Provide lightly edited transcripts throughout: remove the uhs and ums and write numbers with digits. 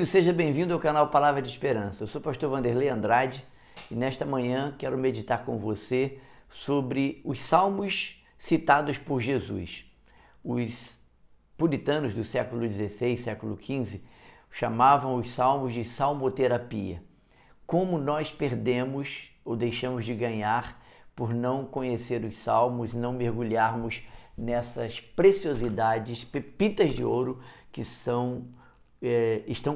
Seja bem-vindo ao canal Palavra de Esperança. Eu sou o pastor Vanderlei Andrade e nesta manhã quero meditar com você sobre os salmos citados por Jesus. Os puritanos do século XVI, século XV, chamavam os salmos de salmoterapia. Como nós perdemos ou deixamos de ganhar por não conhecer os salmos, não mergulharmos nessas preciosidades, pepitas de ouro que estão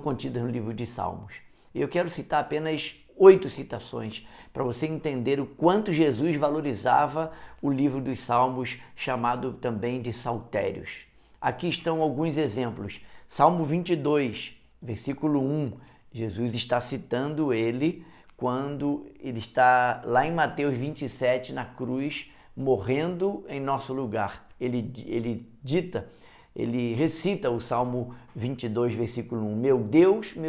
contidas no livro de Salmos. Eu quero citar apenas 8 citações para você entender o quanto Jesus valorizava o livro dos Salmos, chamado também de Saltérios. Aqui estão alguns exemplos. Salmo 22, versículo 1. Jesus está citando ele quando ele está lá em Mateus 27 na cruz, morrendo em nosso lugar. Ele recita o Salmo 22, versículo 1. Meu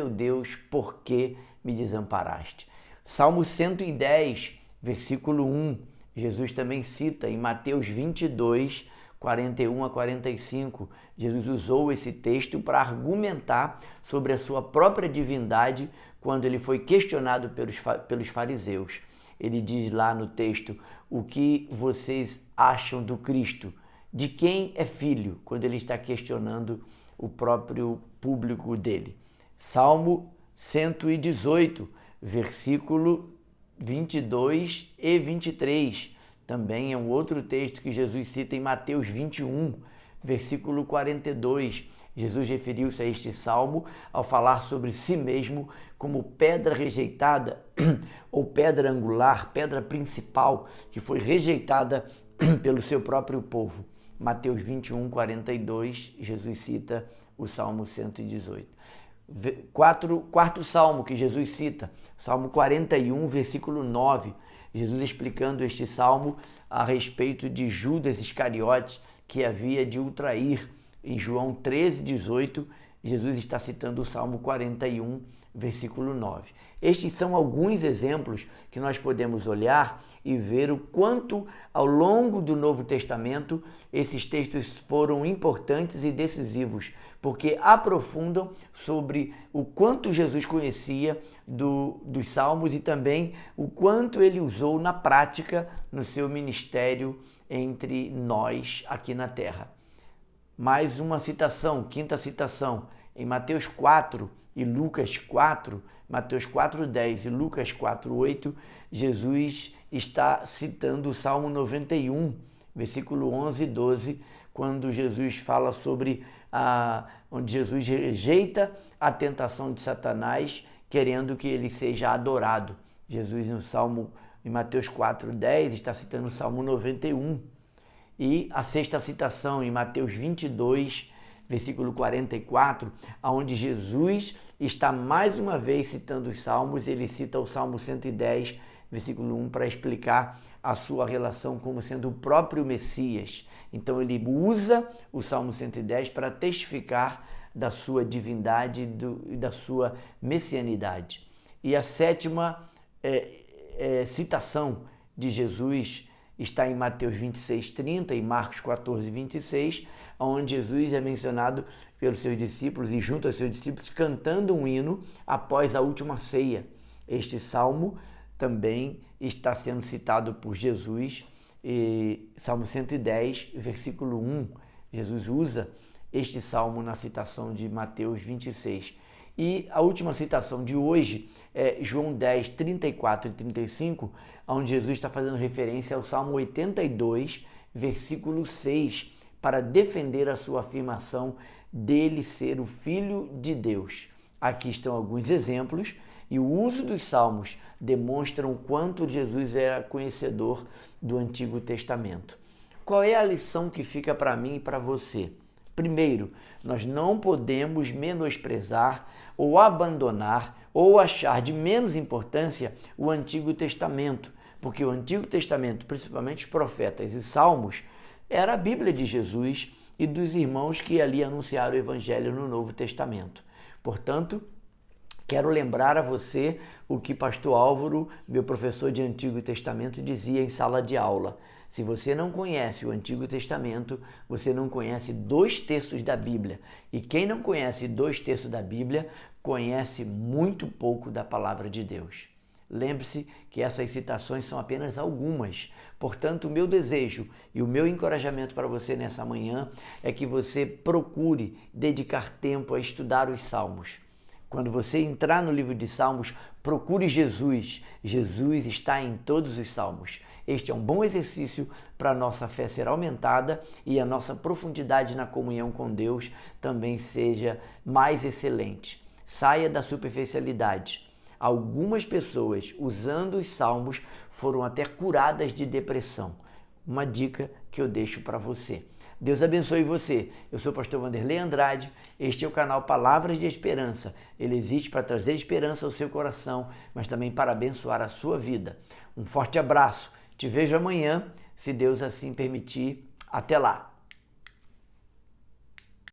Deus, por que me desamparaste? Salmo 110, versículo 1. Jesus também cita em Mateus 22, 41 a 45. Jesus usou esse texto para argumentar sobre a sua própria divindade quando ele foi questionado pelos fariseus. Ele diz lá no texto: o que vocês acham do Cristo? De quem é filho? Quando ele está questionando o próprio público dele. Salmo 118, versículo 22 e 23. Também é um outro texto que Jesus cita em Mateus 21, versículo 42. Jesus referiu-se a este salmo ao falar sobre si mesmo como pedra rejeitada ou pedra angular, pedra principal, que foi rejeitada pelo seu próprio povo. Mateus 21, 42, Jesus cita o Salmo 118. Quarto salmo que Jesus cita, Salmo 41, versículo 9. Jesus explicando este salmo a respeito de Judas Iscariotes, que havia de o trair. Em João 13, 18, Jesus está citando o Salmo 41, versículo 9. Estes são alguns exemplos que nós podemos olhar e ver o quanto, ao longo do Novo Testamento, esses textos foram importantes e decisivos, porque aprofundam sobre o quanto Jesus conhecia dos Salmos e também o quanto ele usou na prática no seu ministério entre nós aqui na Terra. Mais uma citação, quinta citação, em Mateus 4 e Lucas 4, Mateus 4:10 e Lucas 4:8, Jesus está citando o Salmo 91, versículo 11 e 12, quando Jesus fala sobre onde Jesus rejeita a tentação de Satanás, querendo que ele seja adorado. Jesus em Mateus 4:10 está citando o Salmo 91. E a sexta citação em Mateus 22, versículo 44, onde Jesus está mais uma vez citando os salmos. Ele cita o Salmo 110, versículo 1, para explicar a sua relação como sendo o próprio Messias. Então ele usa o Salmo 110 para testificar da sua divindade e da sua messianidade. E a sétima citação de Jesus está em Mateus 26:30 e Marcos 14:26, onde Jesus é mencionado pelos seus discípulos e junto aos seus discípulos cantando um hino após a última ceia. Este salmo também está sendo citado por Jesus, Salmo 110, versículo 1. Jesus usa este salmo na citação de Mateus 26. E a última citação de hoje é João 10, 34 e 35, onde Jesus está fazendo referência ao Salmo 82, versículo 6, para defender a sua afirmação dele ser o Filho de Deus. Aqui estão alguns exemplos e o uso dos salmos demonstram o quanto Jesus era conhecedor do Antigo Testamento. Qual é a lição que fica para mim e para você? Primeiro, nós não podemos menosprezar ou abandonar ou achar de menos importância o Antigo Testamento, porque o Antigo Testamento, principalmente os profetas e salmos, era a Bíblia de Jesus e dos irmãos que ali anunciaram o Evangelho no Novo Testamento. Portanto, quero lembrar a você o que pastor Álvaro, meu professor de Antigo Testamento, dizia em sala de aula. Se você não conhece o Antigo Testamento, você não conhece 2/3 da Bíblia. E quem não conhece 2/3 da Bíblia conhece muito pouco da palavra de Deus. Lembre-se que essas citações são apenas algumas. Portanto, o meu desejo e o meu encorajamento para você nessa manhã é que você procure dedicar tempo a estudar os Salmos. Quando você entrar no livro de Salmos, procure Jesus. Jesus está em todos os Salmos. Este é um bom exercício para a nossa fé ser aumentada e a nossa profundidade na comunhão com Deus também seja mais excelente. Saia da superficialidade. Algumas pessoas, usando os salmos, foram até curadas de depressão. Uma dica que eu deixo para você. Deus abençoe você. Eu sou o pastor Vanderlei Andrade. Este é o canal Palavras de Esperança. Ele existe para trazer esperança ao seu coração, mas também para abençoar a sua vida. Um forte abraço. Te vejo amanhã, se Deus assim permitir. Até lá.